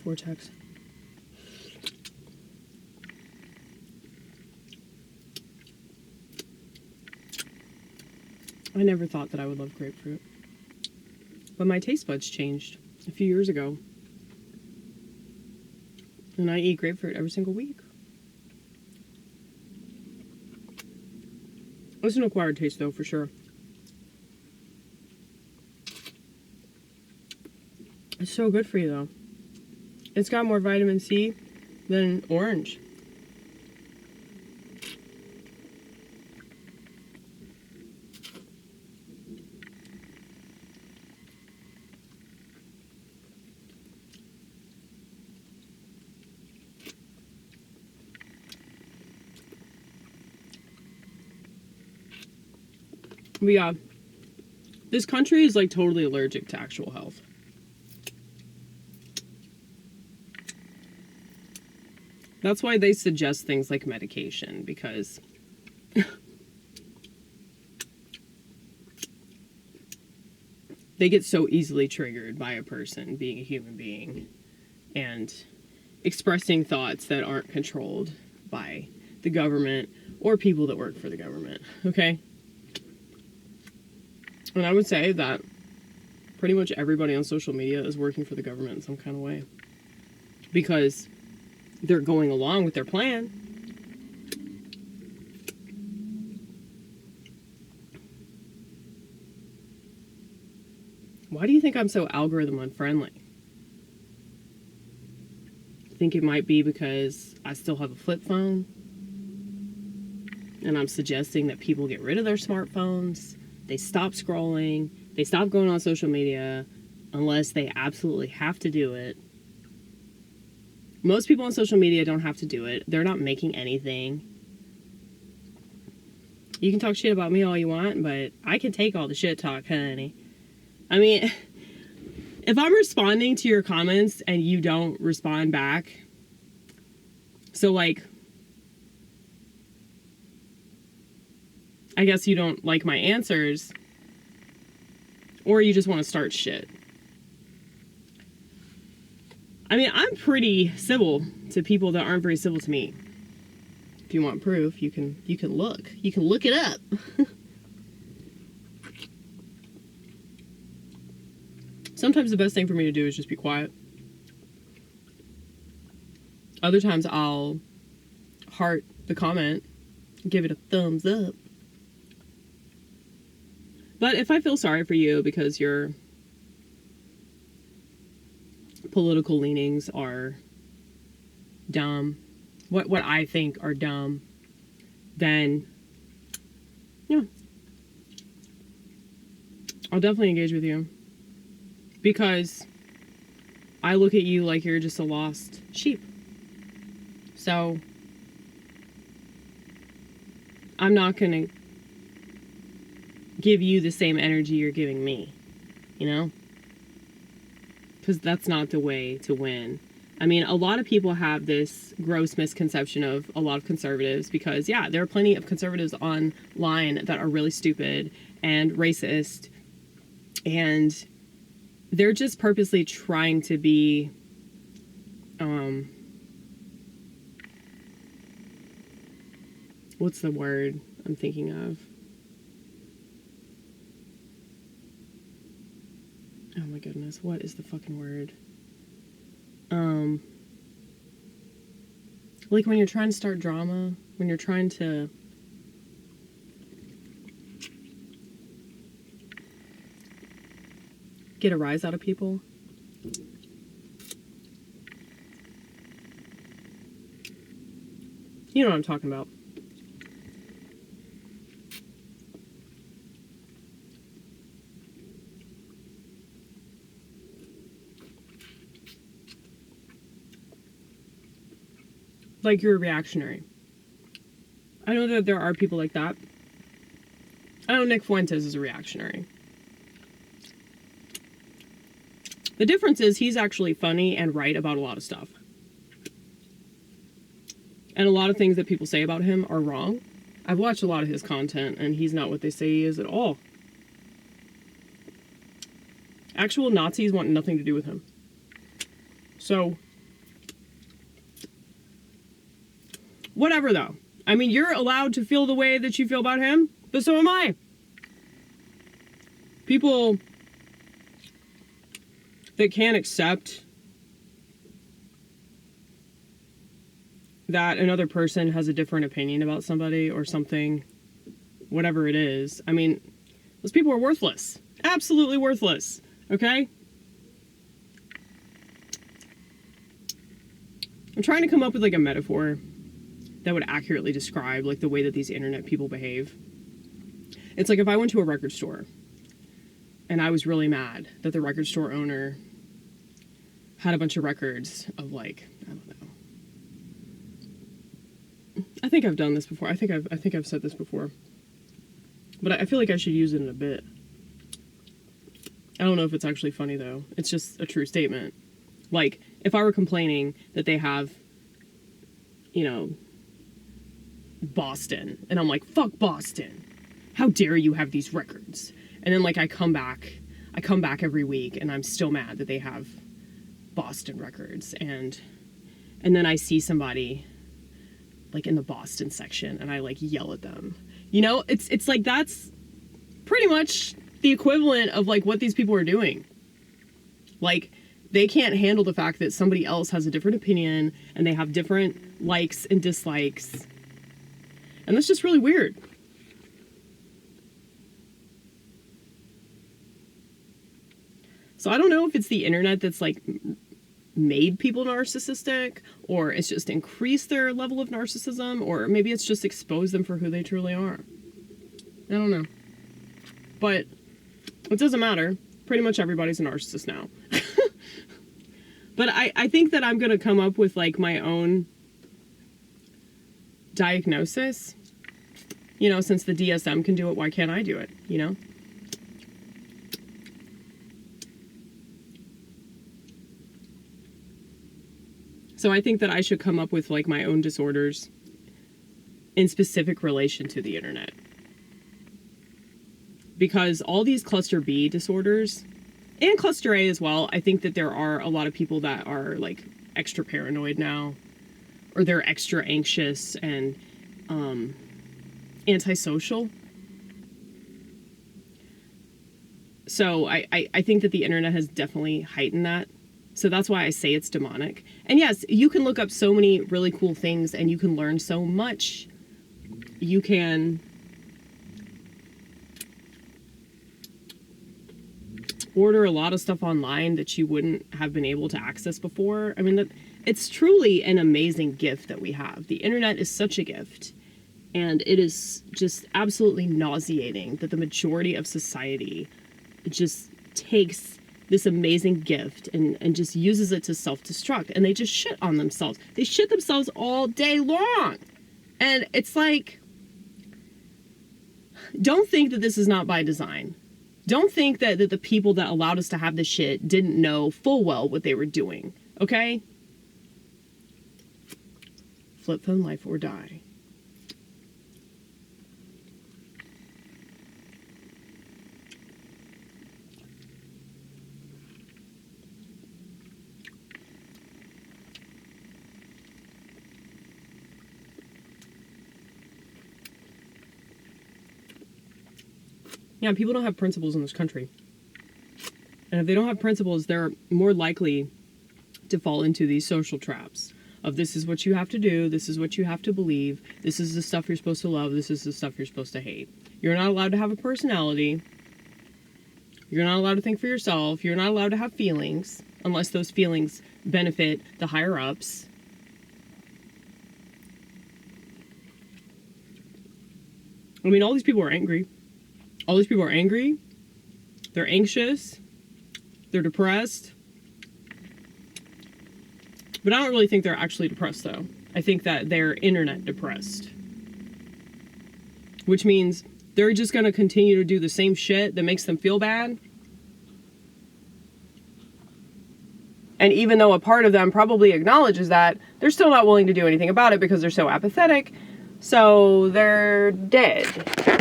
Vortex. I never thought that I would love grapefruit. But my taste buds changed a few years ago. And I eat grapefruit every single week. It's an acquired taste though, for sure. It's so good for you though. It's got more vitamin C than orange. But yeah, this country is like totally allergic to actual health. That's why they suggest things like medication, because they get so easily triggered by a person being a human being and expressing thoughts that aren't controlled by the government or people that work for the government, okay? And I would say that pretty much everybody on social media is working for the government in some kind of way, because they're going along with their plan. Why do you think I'm so algorithm unfriendly? I think it might be because I still have a flip phone, and I'm suggesting that people get rid of their smartphones. They stop scrolling. They stop going on social media unless they absolutely have to do it. Most people on social media don't have to do it. They're not making anything. You can talk shit about me all you want, but I can take all the shit talk, honey. I mean, if I'm responding to your comments and you don't respond back, so like, I guess you don't like my answers, or you just want to start shit. I mean, I'm pretty civil to people that aren't very civil to me. If you want proof, you can look. You can look it up. Sometimes the best thing for me to do is just be quiet. Other times I'll heart the comment, give it a thumbs up. But if I feel sorry for you because your political leanings are dumb, what I think are dumb, then yeah, I'll definitely engage with you, because I look at you like you're just a lost sheep. So I'm not gonna give you the same energy you're giving me, you know? Because that's not the way to win. I mean, a lot of people have this gross misconception of a lot of conservatives, because yeah, there are plenty of conservatives online that are really stupid and racist, and they're just purposely trying to be what's the word I'm thinking of? Oh my goodness, what is the fucking word? Like when you're trying to start drama, when you're trying to get a rise out of people. You know what I'm talking about. Like you're a reactionary. I know that there are people like that. I know Nick Fuentes is a reactionary. The difference is he's actually funny and right about a lot of stuff. And a lot of things that people say about him are wrong. I've watched a lot of his content, and he's not what they say he is at all. Actual Nazis want nothing to do with him. So Whatever, though. I mean, you're allowed to feel the way that you feel about him, but so am I. People that can't accept that another person has a different opinion about somebody or something, whatever it is, I mean, those people are worthless. Absolutely worthless. Okay? I'm trying to come up with like a metaphor that would accurately describe like the way that these internet people behave. It's like if I went to a record store and I was really mad that the record store owner had a bunch of records of like, I don't know. I think I've done this before. I think I've said this before. But I feel like I should use it in a bit. I don't know if it's actually funny though. It's just a true statement. Like, if I were complaining that they have, you know, Boston, and I'm like, fuck Boston. How dare you have these records? And then like I come back every week and I'm still mad that they have Boston records, and then I see somebody like in the Boston section and I like yell at them. You know, it's like that's pretty much the equivalent of like what these people are doing. Like, they can't handle the fact that somebody else has a different opinion and they have different likes and dislikes. And that's just really weird. So I don't know if it's the internet that's like made people narcissistic, or it's just increased their level of narcissism, or maybe it's just exposed them for who they truly are. I don't know. But it doesn't matter. Pretty much everybody's a narcissist now. But I think that I'm going to come up with like my own diagnosis. You know, since the DSM can do it, why can't I do it? You know? So I think that I should come up with like my own disorders in specific relation to the internet. Because all these cluster B disorders, and cluster A as well, I think that there are a lot of people that are like extra paranoid now, or they're extra anxious and antisocial. So I think that the internet has definitely heightened that. So that's why I say it's demonic. And yes, you can look up so many really cool things and you can learn so much. You can order a lot of stuff online that you wouldn't have been able to access before. I mean, it's truly an amazing gift that we have. The internet is such a gift. And it is just absolutely nauseating that the majority of society just takes this amazing gift and just uses it to self-destruct. And they just shit on themselves. They shit themselves all day long. And it's like, don't think that this is not by design. Don't think that the people that allowed us to have this shit didn't know full well what they were doing. Okay? Flip phone, life or die. Yeah, people don't have principles in this country. And if they don't have principles, they're more likely to fall into these social traps of this is what you have to do, this is what you have to believe, this is the stuff you're supposed to love, this is the stuff you're supposed to hate. You're not allowed to have a personality. You're not allowed to think for yourself. You're not allowed to have feelings unless those feelings benefit the higher ups. I mean, all these people are angry. All these people are angry, they're anxious, they're depressed. But I don't really think they're actually depressed, though. I think that they're internet depressed. Which means they're just going to continue to do the same shit that makes them feel bad. And even though a part of them probably acknowledges that, they're still not willing to do anything about it because they're so apathetic. So they're dead.